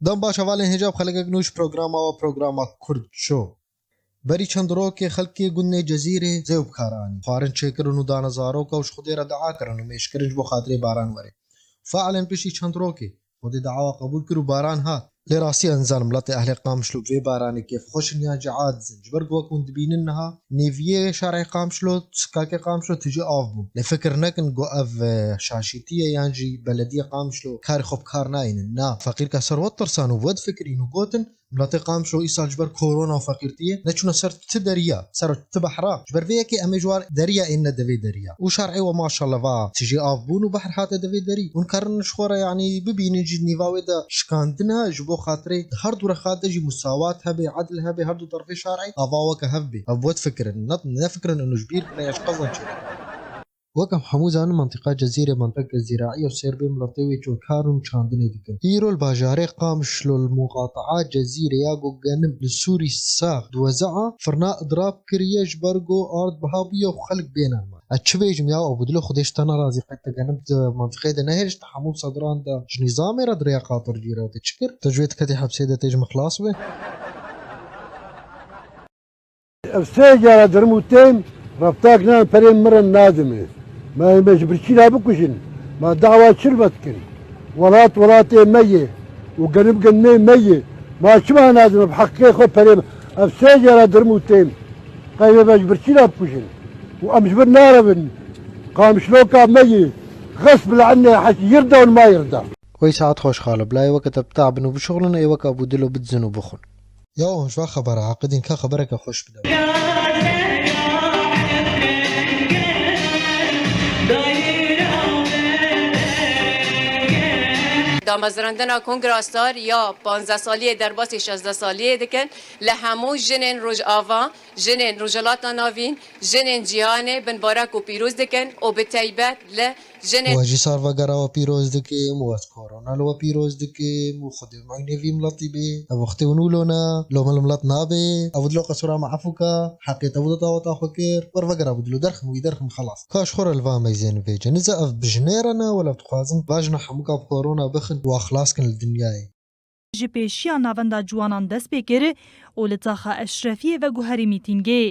دم باش اولین هجاب خلقك نوش بروجراما و بروجراما كرد شو بري چند روكي خلقي قلنا جزيرة زي بكاراني خارن شكرنو دانا زاروكا وش خديرا دعا كرنو ميش كرنج بو خاطري باران وري فعلا بشي چند روكي خدي دعوا قبول كرو باران هات لراسي انزال ملاتي اهلي قامشلو في باراني كيف خوش نيا جعاد زنج برقوا كون دبيننها نيفيه شارع قامشلو تسكاكي قامشلو تجي افبو لفكر نكن جو اف شاشيتيه يانجي بلديه قامشلو كاري خوب كارناين نا فقير كسر وتر سانو ود فكرينو جوتن ملاتي قامشلو إيسال جبر كورونا وفقيرتيه نتشونا سرت تدريا سرت تبحرا جبر فيكي امجوار دريا ان دفي دريا وشرعي وما شاء الله فا تجي افبون وبحر حتى دفي دري ونكرن شخوره يعني ببين جد نيفاوي دا شكاندنا جبو خاطري هر دور خاطر جي مساواة هبي عدل هبي هر دو طرفي شرعي افاوك هبي ابوت فكر نفكر انه جبير لا يشقظن شي وكم حموزة أنا منطقة جزيرة منطقة زراعية وسيربي ملطوي جو كارون شاندني دكن هيرو الباجاري قامش له المقاطعات جزيرة ياقو جانب للسوري الساق دوزعة فرناء إضراب كرياج برقو أرض بهابية وخلق بينهم اتشبيج مياو أبدلو خديش تنا رازي قد جانب منطقة دا نهرش تحمل صدران دا نظامي رد ريا قاطر جيرا تشكر تجويد كتي حبسيدة تيج مخلاص به السجارة درموتين ربطاقنا برين مرة نادمة ما يمجبرشي لا بكشن ما دعوة شربتكن ولات مية وقرب قنين مية ما شبه نادمة بحقي خو برين السجارة درموتين قايمة مجبرشي لا بكشن وأمجبر ناربن قام شلوكا مية غصب عني حش يرضى وما يرضى وي ساعات خوش خالب لا وقت بتاع بنو بشغلنا اي وقت ابو دلو بتزنو بخل يو مش خبر عقدين كخبرك خوش بدا دامزراندنا کنگراستار یا 15 سالیه در باسی 16 سالیه دکن لهمو جنین روز آوا جنین روجلات ناوین جنین جیانه بن بارک و پیروز دکن و به تیبت لجنین واجی صار وقرا و پیروز دکیم و از کورونا لو پیروز دکیم و خود معینه وی ملطی بی او وقتی ونولونا لو ململط نابی او دلو قصورا معفوكا حقيت او دطاوطا فكر ور وقرا بدلو درخم ويدرخم خلاص كاش خور الفام يزين فيجا نزا اف بجنيرنا ولا بتخوازم باجنا حموكا بكورونا بخن واخلاص كن الدنياي ji pêşiya navenda ciwanan dest pê kir û li taxa eşrefiyê ve guherî mîtîngê.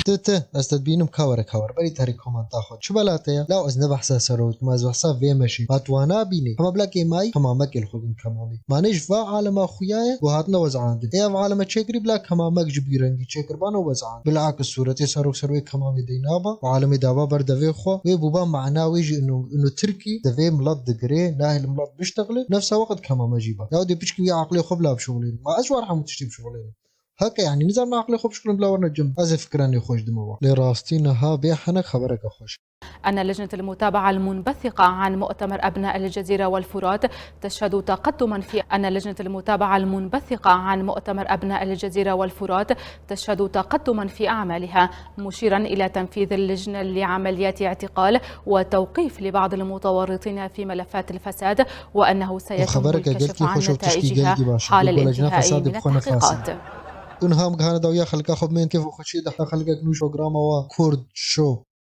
تته استدبينم كاور بري تاري كومنت تاخد شو بلاتيا لا از نبحث سروت ما زحصا في ماشي باتوانا بيني هم بلاكي ماي همامك الخوغن كمامي مانيش فا عالم اخويا وهاتنا وزعان يا عالم تشكري بلاك همامك جبيرنجي تشكر بانو وزعان بالعكس صورتي سروك سروي كمامي دينابا وعالمي دابا بردفي خو ويبوبا معناه يجي انه تركي دفي ملط دقري ناهل ملط بيشتغل نفسها وقت كمام جيبا يا ودي بيشكي عقلي خبلا بشغلين ما اشوار حمو تشتي بشغلين هكا يعني نزل مع عقلي خوب شكرا بلا ورنا جنب از فكراني خوش دموا لراستينا ها بيحنا خبرك خوش أن لجنة المتابعة المنبثقة عن مؤتمر أبناء الجزيرة والفرات تشهد تقدما في أن لجنة المتابعة المنبثقة عن مؤتمر أبناء الجزيرة والفرات تشهد تقدما في أعمالها مشيرا إلى تنفيذ اللجنة لعمليات اعتقال وتوقيف لبعض المتورطين في ملفات الفساد وأنه سيتم الكشف عن نتائجها حال الانتهاء من التحقيقات. اونها هم كان داويا خلقا خب من كيف خوشي دحا خلقا نوش بروجرام و كورد شو